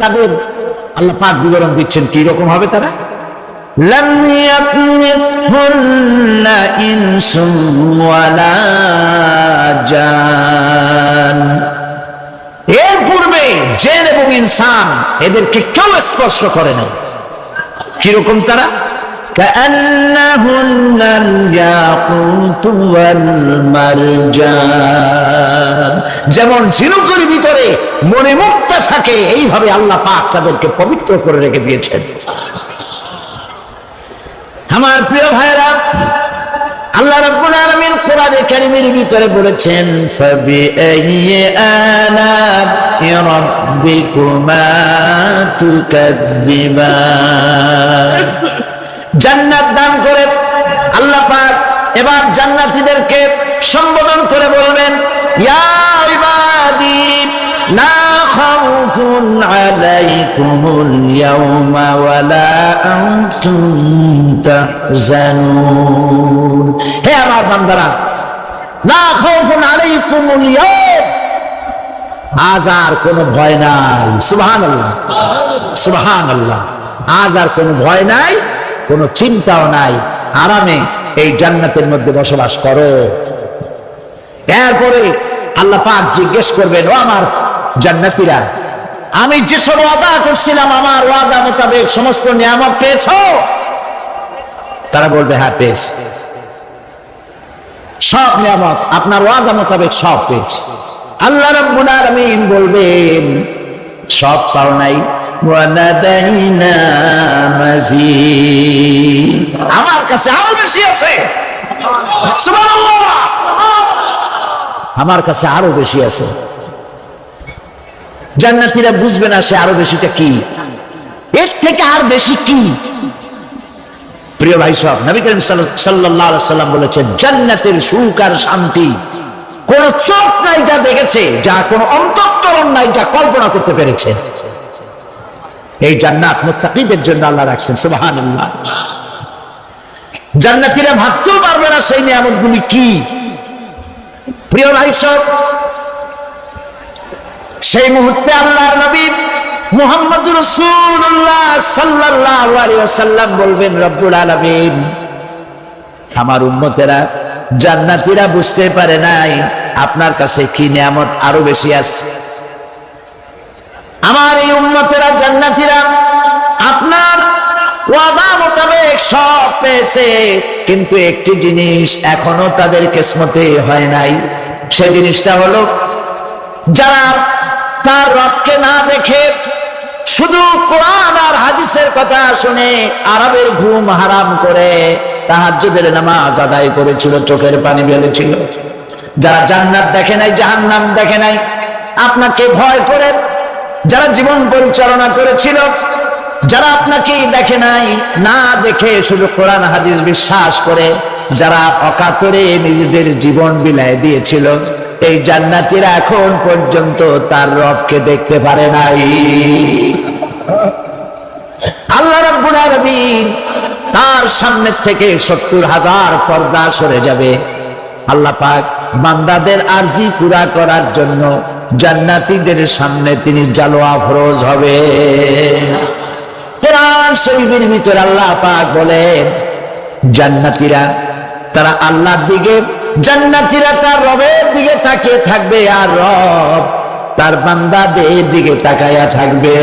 তাদের আল্লাহ পাক বিবরণ দিচ্ছেন কি রকম হবে তারা। লাম ইয়াতমিসহুন্না ইনসুন ওয়ালা জান, এর পূর্বে জিন এবং ইনসান এদেরকে কেউ স্পর্শ করে না। কিরকম তারা? কাআন্নাহুন্নাল ইয়াকুতু ওয়াল মারজান, যেমন ঝিনুকের ভিতরে মণিমুক্তা থাকে এইভাবে আল্লাহ পাক তাদেরকে পবিত্র করে রেখে দিয়েছেন। আমার প্রিয় ভাইরা, আল্লাহ রাব্বুল আলামিন কোরআনে কারীমের ভিতরে বলেছেন ফাবিআইয়ি আলা'i রাব্বিকুমা তুকাযযিবান। জান্নাত দান করে আল্লাহ পাক এবার জান্নাতীদেরকে সম্বোধন করে বলবেন ইয়া ইবাদি লা খাউফুন আলাইকুমুল ইয়াওমা ওয়ালা আনতুম তাহজানুন। হে আমার বান্দারা, লা খাউফুন আলাইকুমুল ইয়াওম, আজ আর কোনো ভয় নাই। সুবহানাল্লাহ, সুবহানাল্লাহ। আজ আর কোনো ভয় নাই, কোনো চিন্তাও নাই, আরামে এই জান্নাতের মধ্যে বসবাস করো। এরপরে আল্লাহ পাক জিজ্ঞেস করবেন ও আমার জান্নাতীরা, আমি যেসব ওয়াদা করছিলাম আমার ওয়াদা মোতাবেক সমস্ত নিয়ামত পেয়েছো? তারা বলবে হ্যাঁ পেয়েছি, সব নিয়ামত আপনার ওয়াদা মোতাবেক সব পেয়েছি। আল্লাহ রাব্বুল আলামিন বলবেন সব পাও নাই, ওয়ানাদাইনা মাজিদ, আমার কাছে আরো বেশি আছে। সুবহানাল্লাহ, আমার কাছে আরো বেশি আছে। জান্নাতীরা বুঝবে না সে আরো বেশিটা কি, এর থেকে আর বেশি কি। প্রিয় ভাই সব, নবী করিম সাল্লাল্লাহু আলাইহি সাল্লাম বলেছেন জান্নাতের সুখ আর শান্তি কোন চোখ নাই যা দেখেছে, যা কোন অন্তঃকরণ নাই যা কল্পনা করতে পেরেছে। এই জান্নাত মুত্তাকিদের জন্য আল্লাহ রাখছেন। সুবহানাল্লাহ। জান্নাতীরা ভাবতেও পারবে না সেই নিয়ামতগুলি কি। প্রিয় ভাই সব, সেই মুহূর্তে আল্লাহর নবী মুহাম্মদুর রাসূলুল্লাহ সাল্লাল্লাহু আলাইহি ওয়াসাল্লাম বলবেন রব্বুল আলামিন, আমার উম্মতেরা জান্নাতীরা বুঝতে পারে নাই আপনার কাছে কি নিয়ামত আরো বেশি আছে। আমার এই উম্মতেরা জান্নাতীরা আপনার ওয়াদা মোতাবেক সব পেয়েছে, কিন্তু একটি জিনিস এখনো তাদের কিসমতে হয় নাই। সেই জিনিসটা হলো যারা তার রবকে না দেখে শুধু কোরআন আর হাদিসের কথা শুনে আরবের ঘুম হারাম করে তাহাজ্জুদের নামাজ আদায় করেছিল, চোখের পানি ফেলেছিল, যারা জান্নাত দেখে নাই, জাহান্নাম দেখে নাই, আপনাকে ভয় করে যারা জীবন পরিচালনা করেছিল, যারা আপনাকে দেখে নাই, না দেখে শুধু কোরআন হাদিস বিশ্বাস করে যারা অকাতরে নিজেদের জীবন বিলায় দিয়েছিল, এই জান্নাতীরা এখন পর্যন্ত তার রবকে দেখতে পারে নাই। আল্লাহ রাব্বুল আলামিন তার সামনে থেকে ৭০,০০০ পর্দা সরে যাবে। আল্লাহ পাক বান্দাদের আরজি পুরা করার জন্য জান্নাতীদের সামনে তিনি জালোয়া ফরজ হবে। কোরআন শরীফের ভিতরে আল্লাহ পাক বলেন জান্নাতীরা তারা আল্লাহর দিকে, জান্নাতীরা তার রবের দিকে তাকিয়ে থাকবে, আর রব তার বান্দাদের দিকে তাকায়া থাকবে।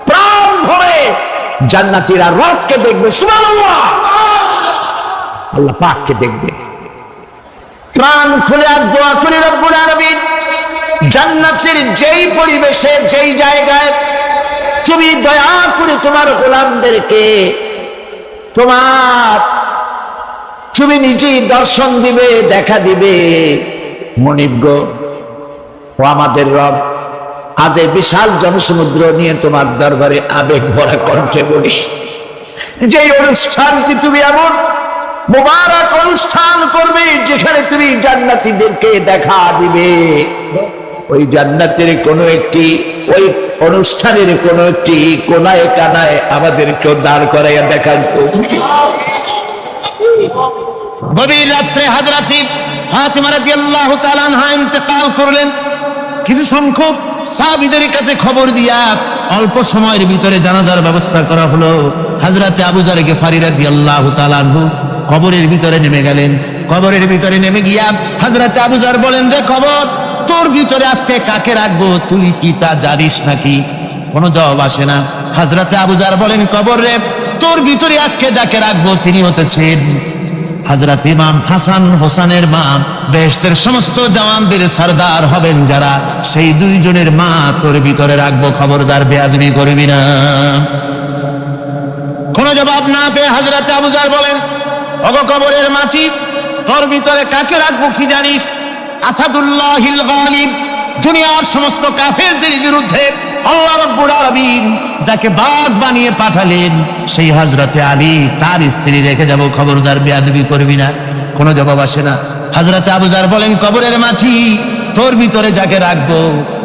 প্রাণ ভরে জান্নাতীরা রবকে দেখবে। সুবহানাল্লাহ, আল্লাহ পাককে দেখবে। প্রাণ খুলে আজ দোয়া করি রব্বুল আলামিন জান্নাতের যেই পরিবেশে যেই জায়গায় তুমি দয়া করে তোমার গোলামদেরকে তুমি নিজেই দর্শন দিবে, দেখা দিবে। মনিব ও আমাদের রব, আজ এই বিশাল জনসমুদ্র নিয়ে তোমার দরবারে আবেগ ভরা কণ্ঠে বলি, যে অনুষ্ঠানটি তুমি এমন মুবারক অনুষ্ঠান করবে যেখানে তুমি জান্নাতীদেরকে দেখা দিবে, ওই জান্নাতের কোনো একটি, ওই অনুষ্ঠানের কোনো একটি কোনায় কানায় আমাদেরকেও দাঁড় করাইয়া দেখান। গভীর রাত্রে হযরত ফাতিমা রাদিয়াল্লাহু তাআলা আনহা ইন্তেকাল করলেন। কিছু সংখ্যক সাহাবীদের কাছে খবর দিয়া অল্প সময়ের ভিতরে জানাজার ব্যবস্থা করা হলো। হযরতে আবু যর গিফারী রাদিয়াল্লাহু তাআলা আনহু কবরের ভিতরে নেমে গেলেন। কবরের ভিতরে নেমে গিয়া হযরতে আবু যর বলেন, রে কবর, তোর ভিতরে আজকে কাকে রাখবো, তুই কি তা জানিস নাকি? কোনো জবাব আসে না। হযরতে আবু যর বলেন, কবর রে, তোর ভিতরে আজকে যাকে রাখবো তিনি হতেছেন হযরত ইমাম হাসান হোসেনের মা, বেহেশতের সমস্ত জওয়ানদের সরদার হবেন যারা, সেই দুইজনের মা তোর ভিতরে রাখবো, খবরদার বেয়াদবি করবি না। কোন জবাব না পেয়ে হযরত আবু যর বলেন, ওগো কবরের মাটি, তোর ভিতরে কাকে রাখবো কি জানিস? আসাদুল্লাহিল গালিব, দুনিয়ার সমস্ত কাফেরদের বিরুদ্ধে আল্লাহ রাব্বুল আলামিন যাকে বাঘ বানিয়ে পাঠালেন, সেই হযরতে আলী তার স্ত্রী রেখে যাব, খবরদার বেয়াদবি করবি না। কোনো জবাব আসে না। হযরতে আবু যর বলেন, কবরের মাটি, তোর ভিতরে যাকে রাখবো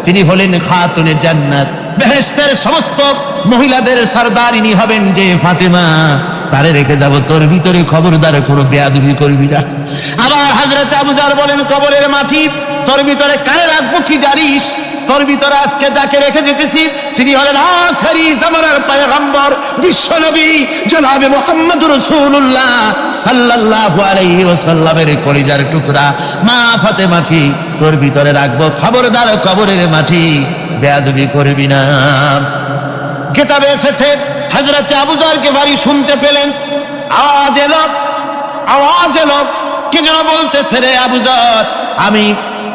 তিনি হলেন খাতুনে জান্নাত, বেহেশতের সমস্ত মহিলাদের সরদারিনী হবেন যে ফাতেমা, তারে রেখে যাব, তোর ভিতরে খবরদার কোনো বেয়াদবি করবি না। আবার হযরতে আবু যর বলেন, কবরের মাটি, তোর ভিতরে কারে রাখবো কি জানিস? তোর ভিতরে আজকে যাকে রেখে যেতেছি তিনি হলেন আখেরি জামানার পয়গম্বর বিশ্বনবী জনাবে মুহাম্মদুর রাসূলুল্লাহ সাল্লাল্লাহু আলাইহি ওয়াসাল্লামের কলিজার টুকরা মা ফাতেমাকে তোর ভিতরে রাখবো, খবরদার কবরের মাটি বেয়াদবি করবি না। কিতাবে এসেছে হযরত আবু যর গিফারী শুনতে পেলেন, আওয়াজ এলো, কি যেন বলতেছে, রে আবু যর, আমি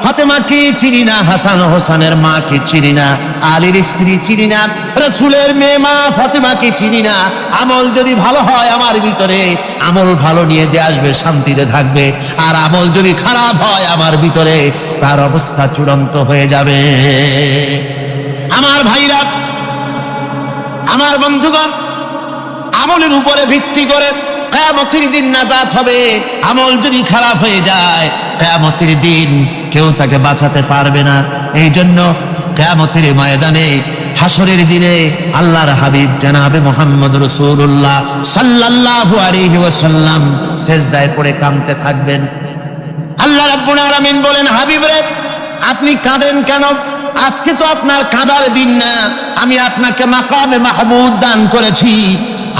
ফাতেমাকে চিনি না, হাসান হোসেনের মাকে চিনি না, আলীর স্ত্রী চিনি না, রাসূলের মেয়ে মা ফাতেমাকে চিনি না। আমল যদি ভালো হয় আমার ভিতরে, আমল ভালো নিয়ে যে আসবে শান্তিতে থাকবে, আর আমল যদি খারাপ হয় আমার ভিতরে, তার অবস্থা চূড়ান্ত হয়ে যাবে। আমার ভাইরা, আমার বন্ধুগণ, আমলের উপরে ভিত্তি করে কিয়ামতের দিন নাজাত হবে। আমল যদি খারাপ হয়ে যায় কিয়ামতের দিন কেউ তাকে বাঁচাতে পারবে না। এই জন্য কিয়ামতের ময়দানে, হাসরের দিনে আল্লাহর হাবিব জনাবে মুহাম্মদ রাসূলুল্লাহ সাল্লাল্লাহু আলাইহি ওয়াসাল্লাম সিজদায় পড়ে কাঁদতে থাকবেন। আল্লাহ রাব্বুল আলামিন বলেন, হাবিব রে, আপনি কাঁদেন কেন? আজকে তো আপনার কাঁদার দিন না, আমি আপনাকে মাকামে মাহমুদ দান করেছি,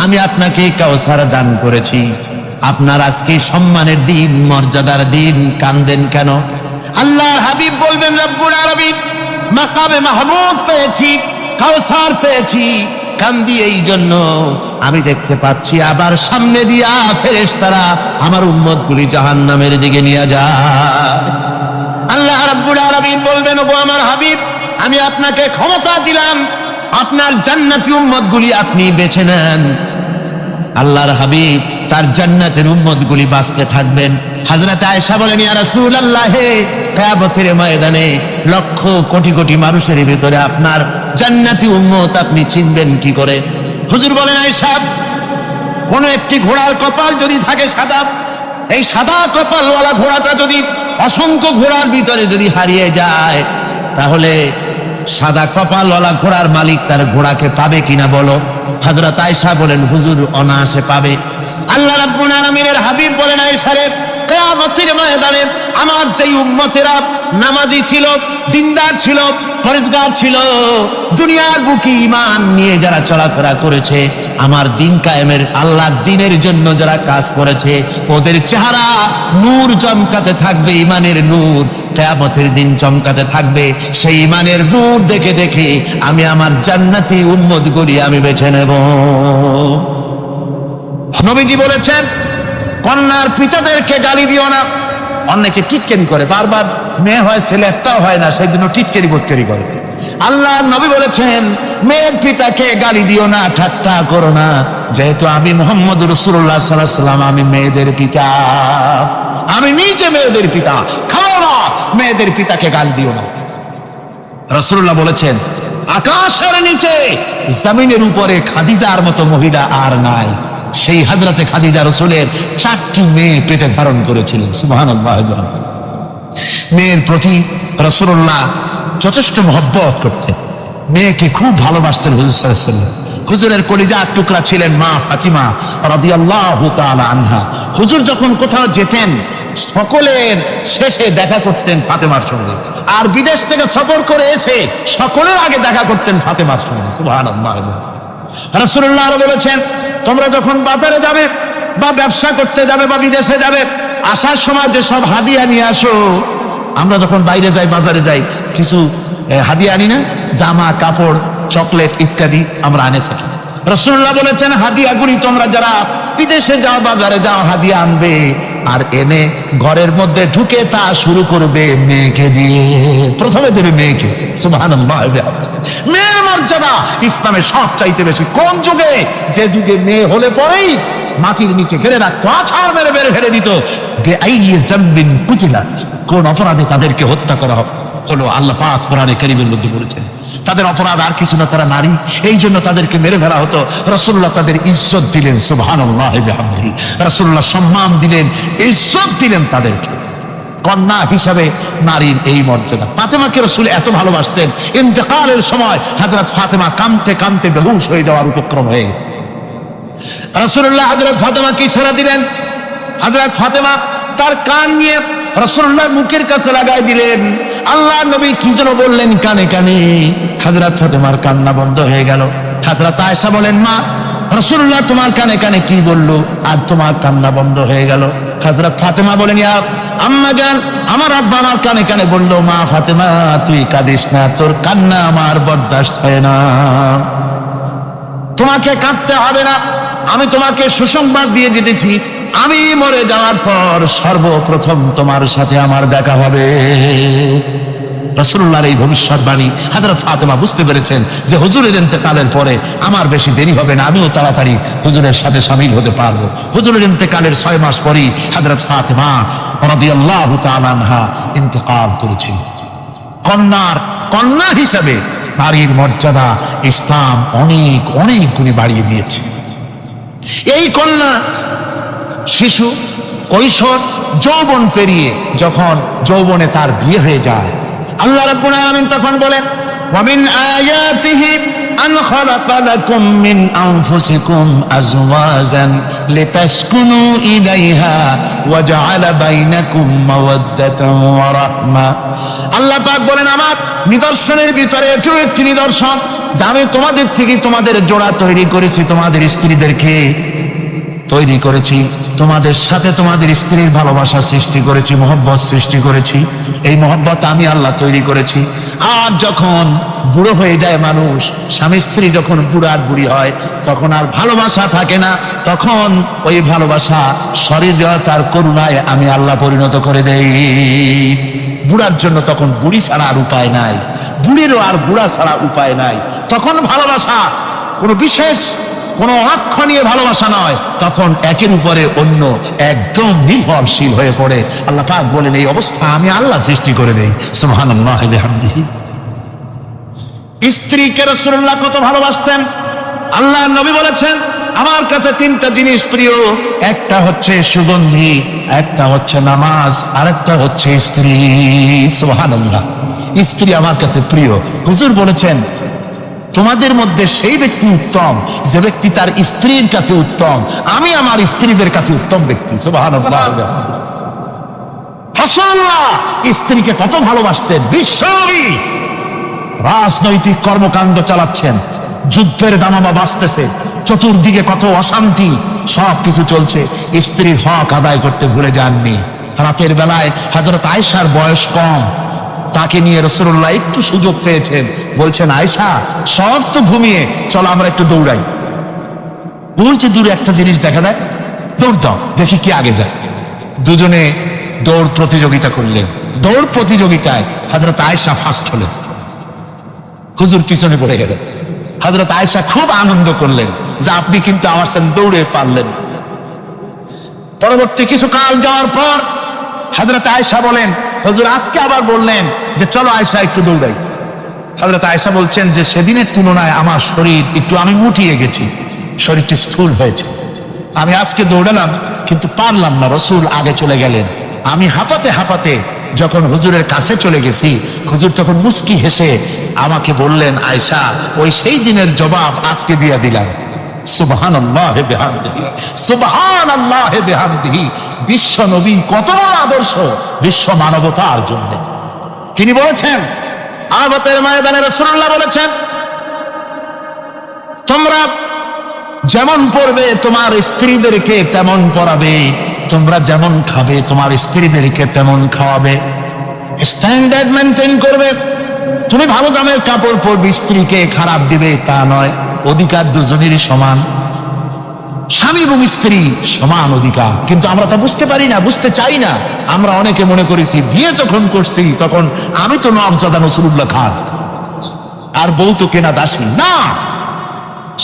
আমি আপনাকে কাউসার দান করেছি, আপনার আজকে সম্মানের দিন, মর্যাদার দিন, কাঁদেন কেন? আল্লাহর হাবিব বলবেন, রব্বুল আলামিন, মাকামে মাহমুদ পেয়েছি, কাউসার পেয়েছি, কান্দি এই জন্য আমি দেখতে পাচ্ছি আবার সামনে দিয়া ফেরেশতারা আমার উম্মতগুলি জাহান্নামের দিকে নিয়ে যায়। আল্লাহ রাব্বুল আলামিন বলবেন, ওগো আমার হাবিব, আমি আপনাকে ক্ষমতা দিলাম, আপনার জান্নাতি উম্মতগুলি আপনি বেছে নেন। আল্লাহর হাবিব তার জান্নাতের উম্মতগুলি বাঁচতে থাকবেন। হযরত আয়েশা বলেন, ইয়া রাসূলুল্লাহ, কিয়ামতের ময়দানে লক্ষ কোটি কোটি মানুষের ভিতরে আপনার জান্নাতি উম্মত আপনি চিনবেন কি করে? হুজুর বলেন, আয়েশা, কোন একটি ঘোড়ার কপাল যদি থাকে সাদা, এই সাদা কপালওয়ালা ঘোড়াটা যদি অসংখ্য ঘোড়ার ভিতরে যদি হারিয়ে যায়, তাহলে সাদা কপালওয়ালা ঘোড়ার মালিক তার ঘোড়াকে পাবে কিনা বলো? হযরত আয়েশা বলেন, হুজুর, অনায়াসে পাবে। আল্লাহ রাব্বুল আলামিনের হাবিব বলেন, আয়েশা রে, কিয়ামতের ময়দানে আমার যেই উম্মতেরা নামাজি ছিল, দিনদার ছিল, পরেজগার ছিল, দুনিয়ার বুকে ঈমান নিয়ে যারা চলাফেরা করেছে, আমার দিন কায়েমের, আল্লাহর দ্বীনের জন্য যারা কাজ করেছে, ওদের চেহারা নূর চমকাতে থাকবে, ঈমানের নূর কিয়ামতের দিন চমকাতে থাকবে। সেই ঈমানের নূর দেখে দেখে আমি আমার জান্নাতি উম্মতগুলি আমি বেছে নেব। নবীজি বলেছেন, কন্যার পিতাদেরকে গালি দিও না। অনেকে টিটকারি করে, বারবার মেয়ে হয়, ছেলে একটাও হয় না, সেই জন্য টিটকারি বটকারি করে। আল্লাহ নবী বলেছেন, মেয়ের পিতাকে গালি দিও না, ঠাট্টা করো না, যেহেতু আমি মুহাম্মদ রাসূলুল্লাহ সাল্লাল্লাহু আলাইহি ওয়াসাল্লাম, আমি মেয়েদের পিতা, আমি নিজে মেয়েদের পিতা। খাও না, মেয়েদের পিতাকে গালি দিও না। রাসূলুল্লাহ বলেছেন, আকাশের নিচে জমিনের উপরে খাদিজার মতো মহিলা আর নাই। সেই হযরতে খাদিজা রাসূলের 4টি মেয়ে পেটে ধারণ করেছিলেন। সুবহানাল্লাহ। মেয়ের প্রতি রাসূলুল্লাহ যথেষ্ট মহব্বত করতেন, মেয়েকে খুব ভালোবাসতেন হুজুর সাল্লাল্লাহু আলাইহি ওয়াসাল্লাম। হুজুরের কলিজার টুকরা ছিলেন মা ফাতিমা রাদিয়াল্লাহু তাআলা আনহা। হুজুর যখন কোথাও যেতেন, সকলের শেষে দেখা করতেন ফাতেমার সঙ্গে, আর বিদেশ থেকে সফর করে এসে সকলের আগে দেখা করতেন ফাতেমার সঙ্গে। সুবহানাল্লাহ। রাসূলুল্লাহ বলেছেন, তোমরা যখন বাজারে যাবে বা ব্যবসা করতে যাবে বা বিদেশে যাবে, আসার সময় যে সব হাদিয়া নিয়ে আসো। আমরা যখন বাইরে যাই, বাজারে যাই, কিছু হাদিয়া আনি না? জামা, কাপড়, চকলেট ইত্যাদি আমরা আনে থাকি। রাসূলুল্লাহ বলেছেন, হাদিয়াগুলি তোমরা যারা বিদেশে যাও, বাজারে যাও, হাদিয়া আনবে, আর এনে ঘরের মধ্যে ঢুকে তা শুরু করবে মেয়েকে দিয়ে। প্রথমে দেবে মেয়েকে। সুবহানাল্লাহ। মেয়ের মর্যাদা ইসলামে সব চাইতে বেশি। কোন যুগে? যে যুগে মেয়ে হলে পরেই মাটির নিচে ঘেরে রাখতো, আছাড় মেরে বের ফেলে দিত। কোন অপরাধে তাদেরকে হত্যা করা হলো, আল্লাহ পাক কোরআনে কারীমের মধ্যে বলেছেন তাদের অপরাধ আর কিছু না, তারা নারী, এই জন্য তাদেরকে মেরে ফেলা হতো। রাসূলুল্লাহ তাদের ইজ্জত দিলেন। সুবহানাল্লাহ বিহামদিহি। রাসূলুল্লাহ সম্মান দিলেন, ইজ্জত দিলেন তাদেরকে। কন্যা হিসাবে নারীর এই মর্যাদা। ফাতেমাকে রাসূল এত ভালোবাসতেন, ইন্তেকালের সময় হযরত ফাতেমা কাঁদতে কাঁদতে বেহুশ হয়ে যাওয়ার উপক্রম হয়ে গেছে। রাসূলুল্লাহ হযরত ফাতেমাকে ইশারা দিলেন। হযরত ফাতেমা তার কান নিয়ে রাসূলুল্লাহর মুখের কাছে লাগাই দিলেন। আল্লাহর নবী কি যেন বললেন কানে কানে, হযরত ফাতেমার কান্না বন্ধ হয়ে গেল। হযরত আয়েশা বলেন, মা, রাসূলুল্লাহ তোমার কানে কানে কি বললো আর তোমার কান্না বন্ধ হয়ে গেল? হযরত ফাতেমা বলেন, ইয়া আম্মা জান, আমার আব্বা আমার কানে কানে বললো, মা ফাতেমা তুই কাঁদিস না, তোর কান্না আমার বরদাস্ত হয় না, তোমাকে কাঁদতে হবে না। আমি তোমাকে সুসংবাদ দিয়ে যেতেছি, আমি মরে যাওয়ার পর সর্বপ্রথম তোমার সাথে আমার দেখা হবে। রাসূলুল্লাহর এই ভবিষ্যৎবাণী হযরত ফাতেমা বুঝতে পেরেছেন যে হুজুরের ইন্তেকালের পরে আমার বেশি দেরি হবে না, আমিও তাড়াতাড়ি হুজুরের সাথে শামিল হতে পারবো। হুজুরের ইন্তেকালের 6 মাস পরেই হযরত ফাতেমা রাদিয়াল্লাহু তাআলা আনহা ইন্তেকাল করেছেন। কন্যা হিসাবে নারীর মর্যাদা ইসলাম অনেক অনেক গুণে বাড়িয়ে দিয়েছে। এই কন্যা শিশু, কৈশোর, যৌবন পেরিয়ে যখন যৌবনে তার বিয়ে হয়ে যায়, আল্লাহ রাব্বুল আলামিন তখন বলেন, ওয়া মিন আয়াতিহি আন খালাকা লাকুম মিন আনফুসিকুম আজওয়াজান লিতাসকুনু ইলাইহা ওয়া জাআলা বাইনাকুম মাওয়াদ্দাতান ওয়া রাহমা। আল্লাহ পাক বলেন, আমার নিদর্শনের ভিতরে এটাও একটি নিদর্শন যে আমি তোমাদের থেকে তোমাদের জোড়া তৈরি করেছি, তোমাদের স্ত্রীদেরকে তৈরি করেছি, তোমাদের সাথে তোমাদের স্ত্রীর ভালোবাসা সৃষ্টি করেছি, মহব্বত সৃষ্টি করেছি। এই মহব্বত আমি আল্লাহ তৈরি করেছি। আর যখন বুড়ো হয়ে যায় মানুষ, স্বামী স্ত্রী যখন বুড়ার বুড়ি হয়, তখন আর ভালোবাসা থাকে না, তখন ওই ভালোবাসা সহৃদয়তার করুণায় আমি আল্লাহ পরিণত করে দেই। বুড়ার জন্য তখন বুড়ি ছাড়া আর উপায় নাই, বুড়িরও আর বুড়া ছাড়া উপায় নাই। তখন ভালোবাসা কোনো বিশেষ কোনো অক্ষ নিয়ে ভালোবাসা নয়, তখন একের উপরে অন্য একদম নির্ভরশীল হয়ে পড়ে। আল্লাহ পাক বলেন, এই অবস্থা আমি আল্লাহ সৃষ্টি করে দেই। সুবহানাল্লাহ বিহামদিহি। স্ত্রীকে রাসূলুল্লাহ কত ভালোবাসতেন। আল্লাহর নবী বলেছেন, আমার কাছে 3টা জিনিস প্রিয়, একটা হচ্ছে সুগন্ধি, একটা হচ্ছে নামাজ, আর একটা হচ্ছে স্ত্রী। সুবহানাল্লাহ। স্ত্রী আমার কাছে প্রিয়। হুজুর বলেছেন, তোমাদের মধ্যে সেই ব্যক্তি উত্তম যে ব্যক্তি তার স্ত্রীর কাছে উত্তম। আমি আমার স্ত্রীদের কাছে উত্তম ব্যক্তি। সুবহানাল্লাহ। রাসূলুল্লাহ স্ত্রীকে কত ভালোবাসতেন। বিশ্বনবী রাজনৈতিক কর্মকাণ্ড চালাচ্ছেন, যুদ্ধের দামামা বাজতেছে, চতুর্দিকে কত অশান্তি, সবকিছু চলছে, স্ত্রীর হক আদায় করতে ভুলে যাননি। রাতের বেলায় হযরত আয়েশার বয়স কম, তাকে নিয়ে রাসূলুল্লাহ একটু সুযোগ পেয়েছেন, বলছেন, আয়েশা সব তো ঘুমিয়ে, চলো আমরা একটু দৌড়াই। বলছে, দূরে একটা জিনিস দেখা যায়, দৌড় দাও, দেখি কি আগে যায়। দুজনে দৌড় প্রতিযোগিতা করলেন। দৌড় প্রতিযোগিতায় হযরত আয়েশা ফার্স্ট হলেন, হুজুর পিছনে পড়ে গেলেন। হযরত আয়েশা খুব আনন্দ করলেন যে আপনি কিন্তু আমার সাথে দৌড়ে পারলেন। পরবর্তী কিছু কাল যাওয়ার পর হযরত আয়েশা বলেন, হুজুর আজকে আবার বললেন যে চলো আয়েশা একটু দৌড়াই। হযরত আয়েশা বলছেন যে সেদিনের তুলনায় আমার শরীর একটু, আমি মুটিয়ে গেছি, শরীরটি স্থূল হয়েছে। আমি আজকে দৌড়ালাম কিন্তু পারলাম না, রাসূল আগে চলে গেলেন। আমি হাঁপাতে হাঁপাতে যখন হুজুরের কাছে চলে গেছি, হুজুর তখন মুস্কি হেসে আমাকে বললেন, আয়েশা ওই সেই দিনের জবাব আজকে দিয়ে দিলাম। সুবহানাল্লাহি বিহামদিহি, সুবহানাল্লাহি বিহামদিহি। বিশ্ব নবী কত বড় আদর্শ বিশ্ব মানবতার জন্য। তিনি বলেছেন, আরাফাতের ময়দানে রাসূলুল্লাহ বলেছেন, তোমরা যেমন পড়বে তোমার স্ত্রীদেরকে তেমন পড়াবে, তোমরা যেমন খাবে তোমার স্ত্রীদেরকে তেমন খাওয়াবে। স্ট্যান্ডার্ড মেনটেন করবে। তুমি ভালো দামের কাপড় পরবে, স্ত্রীকে খারাপ দিবে তা নয়। অধিকার দুজনেরই সমান, স্বামী এবং স্ত্রী সমান অধিকার। কিন্তু আমরা তা বুঝতে পারি না, বুঝতে চাই না। আমরা অনেকে মনে করেছি বিয়ে যখন করছি তখন আমি তো নওয়াবজাদা নসরুল্লাহ খান আর বউ তো কেনা দাসী। না,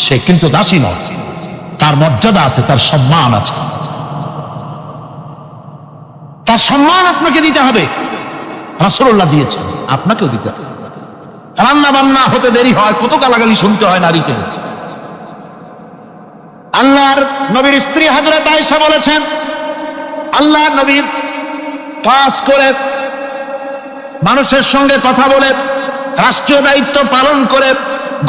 সে কিন্তু দাসী নয়, তার মর্যাদা আছে, তার সম্মান আছে, তার সম্মান আপনাকে দিতে হবে। রাসূলুল্লাহ দিয়েছেন, আপনাকেও দিতে হবে। রান্না বান্না হতে দেরি হয়, কত গালাগালি শুনতে হয় নারীকে। আল্লাহর নবীর স্ত্রী হযরত আয়েশা বলেছেন, আল্লাহর নবীর কাজ করে, মানুষের সঙ্গে কথা বলে, রাষ্ট্রীয় দায়িত্ব পালন করে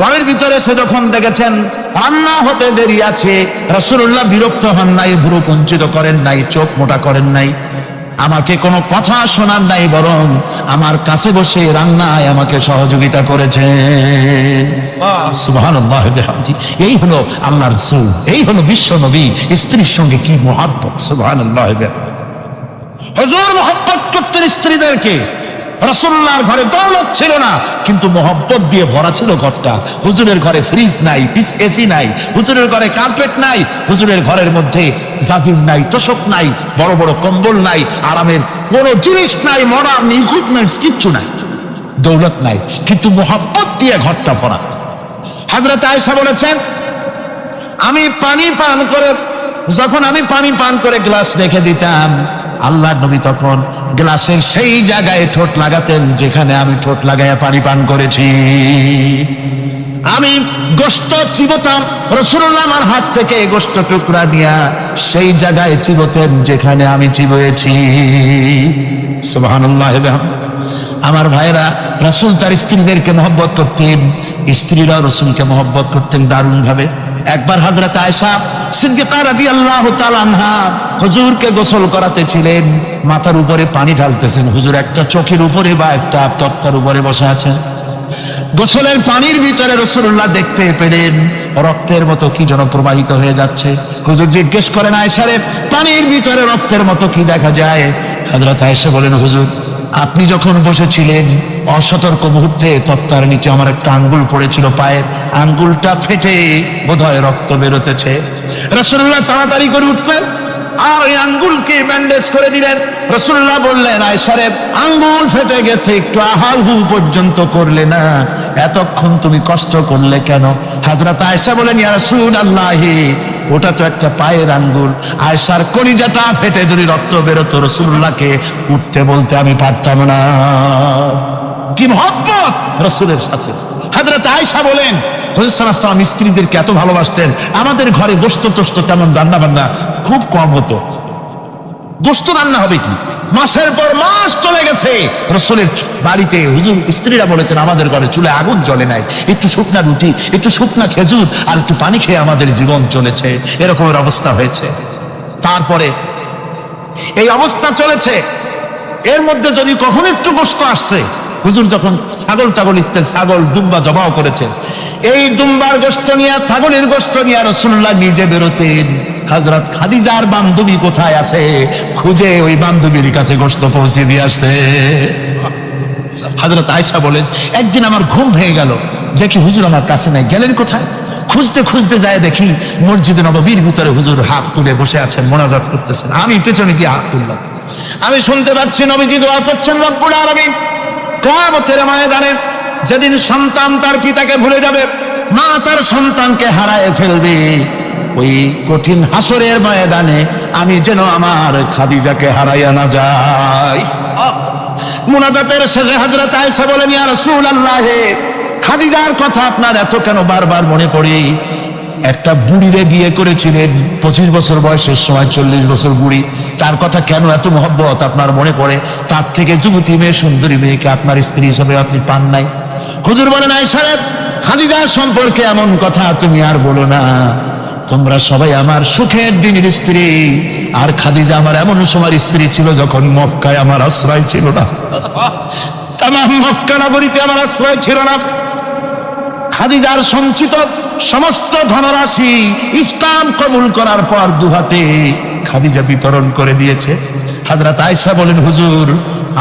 ঘরের ভিতরে সে যখন দেখেছেন রান্না হতে দেরি আছে, রাসূলুল্লাহ বিরক্ত হন নাই, ভ্রু কুঞ্চিত করেন নাই, চোখ মোটা করেন নাই, আমাকে কোনো কথা শোনার নাই, বরং আমার কাছে বসে রান্নায় আমাকে সহযোগিতা করেছেন। সুবহানাল্লাহ বিহামদিহি। এই হলো আল্লাহর রাসূল, এই হলো বিশ্ব নবী। স্ত্রীর সঙ্গে কি মহব্বত! সুবহানাল্লাহ বিহামদিহি। হুজুর মহব্বত করতেন স্ত্রীদেরকে। রাসূলুল্লাহর ঘরে দৌলত ছিল না, কিন্তু মহব্বত দিয়ে ভরা ছিল ঘরটা। হুজুরের ঘরে ফ্রিজ নাই, এসি নাই, হুজুরের ঘরে কার্পেট নাই, হুজুরের ঘরের মধ্যে জাজির নাই, তোশক নাই, বড় বড় কম্বল নাই, আরামের কোনো জিনিস নাই, মডার্ন ইকুইপমেন্টস কিচ্ছু নাই, দৌলত নাই, কিন্তু মহব্বত দিয়ে ঘরটা ভরা। হযরত আয়েশা বলেছেন, যখন আমি পানি পান করে গ্লাস রেখে দিতাম, আল্লাহর নবী তখন গ্লাসের সেই জায়গায় ঠোঁট লাগাতেন যেখানে আমি ঠোঁট লাগাইয়া পানি পান করেছি। আমি গোশত চিবোতাম, রাসূলুল্লাহ আমার হাত থেকে গোশত টুকরা নিয়ে সেই জায়গায় চিবোতেন যেখানে আমি চিবোয়েছি। সুবহানাল্লাহ। আমার ভাইরা, রাসূল তার স্ত্রীদেরকে মহব্বত করতেন, স্ত্রীরাও রাসূলকে মহব্বত করতেন দারুণ ভাবে। একবার হযরত আয়েশা সিদ্দিকা রাদিয়াল্লাহু তাআলা আনহা হুজুরকে গোসল করাতেছিলেন, মাথার উপরে পানি ঢালতেছেন, হুজুর একটা চোখের উপরে বা একটা তক্তার উপরে বসে আছেন। গোসলের পানির ভিতরে রাসূলুল্লাহ দেখতে পেলেন রক্তের মতো কি যেন প্রবাহিত হয়ে যাচ্ছে। হুজুর জিজ্ঞেস করেন, আয়েশা রে, পানির ভিতরে রক্তের মতো কি দেখা যায়? হযরত আয়েশা বলেন, হুজুর আপনি যখন বসেছিলেন অসতর্ক মুহূর্তে তক্তার নিচে আমার একটা আঙ্গুল পড়েছিল, পায়ের আঙ্গুলটা ফেটে বোধহয় রক্ত বেরোতেছে। রাসূলুল্লাহ তাড়াতাড়ি করে উঠলেন আর ওই আঙ্গুলকে ব্যান্ডেজ করে দিলেন। রাসূলুল্লাহ বললেন, আয়েশা রে, আঙ্গুল ফেটে গেছে, একটু আহাহু পর্যন্ত করলে না, এতক্ষণ তুমি কষ্ট করলে কেন? হযরত আয়েশা বলেন, ইয়া রাসূলুল্লাহ, ওটা তো একটা পায়ের আঙ্গুল। আয়েশার কলিজাটা ফেটে যদি রক্ত বেরোতো, রাসূলুল্লাহকে উঠতে বলতে আমি পারতাম না। কি মহব্বত রাসূলের সাথে! হযরত আয়েশা বলেন, হুজুর সাল্লাল্লাহু আলাইহি ওয়াসাল্লাম স্ত্রীদেরকে এত ভালোবাসতেন, আমাদের ঘরে গোশত টোস্ত তেমন রান্না বান্না খুব কম হতো। গোশত রান্না হবে কি, মাসের পর মাস চলে গেছে রাসূলের বাড়িতে, হুজুর স্ত্রীরা বলেছেন আমাদের ঘরে চুলে আগুন জ্বলে নাই, একটু শুকনা রুটি, একটু শুকনা খেজুর আর একটু পানি খেয়ে আমাদের জীবন চলেছে, এরকমের অবস্থা হয়েছে। তারপরে এই অবস্থা চলেছে, এর মধ্যে যদি কখনো একটু গোশত আসছে, হুজুর যখন ছাগল ইত্যাদি ছাগল দুম্বা জবাও করেছেন, এই দুম্বার গোশত নিয়ে, ছাগলের গোশত নিয়ে রাসূলুল্লাহ নিজে বেরোতেন। হযরত খাদিজার বান্ধবী কোথায় আছে খুঁজে ওই বান্ধবীর কাছে গোশত পৌঁছে দিয়ে আসতে। হযরত আয়েশা বলেন, একদিন আমার ঘুম ভেঙে গেল, দেখি হুজুর আমার কাছে নাই, গেলেন কোথায়? খুঁজতে খুঁজতে যায় দেখি মসজিদে নববীর ভিতরে হুজুর হাত তুলে বসে আছেন, মোনাজাত করতেছেন। আমি পেছনে গিয়ে হাত তুললাম, আমি শুনতে পাচ্ছি নবীজি দোয়া করছেন, রব্বুল আলামিন কিয়ামতের ময়দানে যেদিন সন্তান তার পিতাকে ভুলে যাবে, মা তার সন্তানকে হারায় ফেলবে, ওই কঠিন হাসরের ময়দানে আমি যেন আমার খাদিজাকে হারাইয়া না যাই। মুনাজাতের শেষে হযরত আয়েশা বলেন, ইয়া রাসূলুল্লাহ, খাদিজার কথা আপনার এত কেন বারবার মনে পড়ে? একটা বুড়িরে বিয়ে করেছিলেন 25 বছর বয়সের সময়, 40 বছর বুড়ি, তার কথা কেন এত মহব্বত আপনার মনে পড়ে? তার থেকে যুবতী মেয়ে, সুন্দরী মেয়েকে আপনার স্ত্রী হিসেবে আপনি পান নাই। হুজুর বলেন, আয়েশা রে, খাদিজা সম্পর্কে এমন কথা তুমি আর বলো না, তোমরা সবাই আমার সুখের দিনের স্ত্রী। আর খাদিজা আমার এমন সময় স্ত্রী ছিল যখন মক্কায় আমার আশ্রয় ছিল না, তামাম মক্কা নগরীতে আমার আশ্রয় ছিল না। খাদিজার সঞ্চিত সমস্ত ধনরাশি ইসলাম কবুল করার পর দুহাতে খাদিজা বিতরণ করে দিয়েছে। হযরত আয়েশা বলেন, হুজুর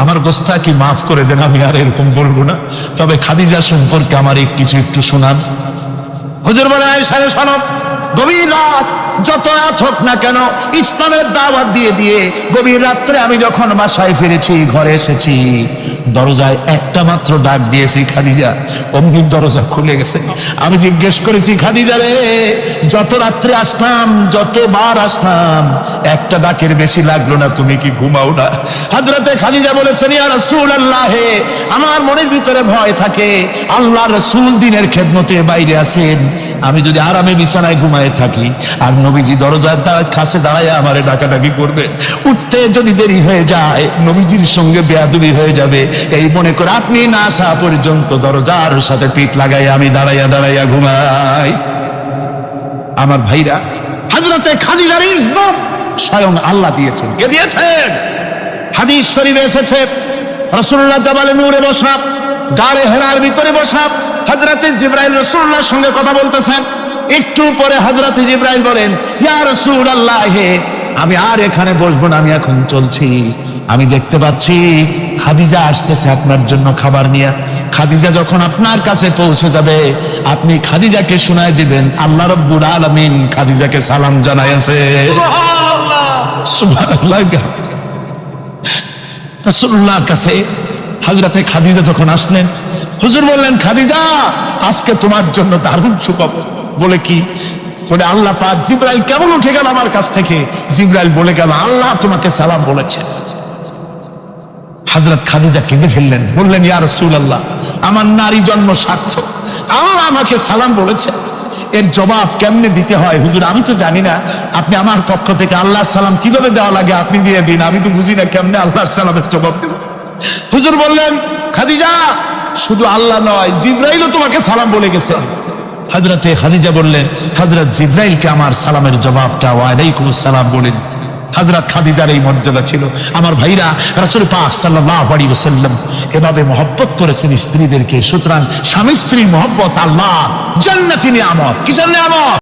আমার গোস্তাকি মাফ করে দেন, আমি আর এরকম বলবো না, তবে খাদিজা সম্পর্কে আমার কিছু একটু শোনান। হুজুর বলে, আয়েশা শোনো, গভীর রাত যত রাত হোক না কেন ইসলামের দাওয়াত দিয়ে দিয়ে গভীর রাত্রে আমি যখন বাসায় ফিরেছি, ঘরে এসেছি, দরজায় একটা মাত্র ডাক দিয়েছি, খাদিজা, অমনি দরজা খুলে গেছে। আমি জিজ্ঞেস করেছি, খাদিজা রে, যত রাত্রে আসলাম, যতবার আসলাম, একটা ডাকের বেশি লাগলো না, তুমি কি ঘুমাও না? হযরতে খাদিজা বলেছেন, ইয়া রাসূলুল্লাহ, আমার মনের ভিতরে ভয় থাকে, আল্লাহ রাসূল দিনের খেদমতে বাইরে আছেন, আমি যদি আরামে বিছানায় ঘুমায় থাকি আর নবীজি দরজার কাছে দাঁড়ায় আমারে ডাকাডাকি করবে, উঠতে যদি দেরি হয়ে যায় নবীজির সঙ্গে বেয়াদবি হয়ে যাবে, এই মনে করে আপনি না আসা পর্যন্ত দরজার সাথে পিঠ লাগাই আমি দাঁড়াইয়া দাঁড়াইয়া ঘুমাই। আমার ভাইরা, হযরতে খাদিজার ইজ্জত স্বয়ং আল্লাহ দিয়েছেন। কে দিয়েছেন? হাদিস শরীফে এসেছে, রাসূলুল্লাহ জাবালে নূরে বসা, গাড়ে হেরার ভিতরে বসা, হযরতে জিবরাইল রাসূলুল্লাহর সঙ্গে কথা বলতেছেন। একটু পরে হযরতে জিবরাইল বলেন, ইয়া রাসূলুল্লাহ, আমি আর এখানে বসবো না, আমি এখন চলছি। আমি দেখতে পাচ্ছি খাদিজা আসতেছে আপনার জন্য খাবার নিয়ে। খাদিজা যখন আপনার কাছে পৌঁছে যাবে, আপনি খাদিজাকে শোনায় দিবেন আল্লাহ রাব্বুল আলামিন খাদিজাকে সালাম জানাইছে। সুবহানাল্লাহ। রাসূলুল্লাহর কাছে হযরতে খাদিজা যখন আসলেন, হুজুর বললেন, খাদিজা, আজকে তোমার জন্য দারুণ সুখবর। বলে কি? বলে, আল্লাহ পাক জিবরাইল কেমন উঠে গেল আমার কাছ থেকে, জিবরাইল বলে গেল আল্লাহ তোমাকে সালাম বলেছে। হযরত খাদিজা কেঁদে ফেললেন, বললেন, ইয়া রাসূলুল্লাহ, আমার নারী জন্ম সার্থক, আল্লাহ আমাকে সালাম বলেছে, এর জবাব কেমনে দিতে হয় হুজুর? আমি তো জানি না, আপনি আমার পক্ষ থেকে আল্লাহর সালাম কিভাবে দেওয়া লাগে আপনি দিয়ে দিন, আমি তো বুঝি না কেমনে আল্লাহর সালামের জবাব দেব। হুজুর বললেন, খাদিজা, শুধু আল্লাহ নয়, জিবরাইলও তোমাকে সালাম বলে গেছে। হযরতে খাদিজা বললেন, হযরত জিবরাইলকে আমার সালামের জবাবটা ওয়া আলাইকুমুস সালাম বলেন। হযরত খাদিজার এই মর্যাদা ছিল। আমার ভাইরা, রাসূল পাক সাল্লাল্লাহু আলাইহি ওয়াসাল্লাম এভাবে মহব্বত করেছেন স্ত্রীদেরকে। সুতরাং স্বামী স্ত্রীর মহব্বত আল্লাহ জান্নাতি নিয়ামত। কি নিয়ামত?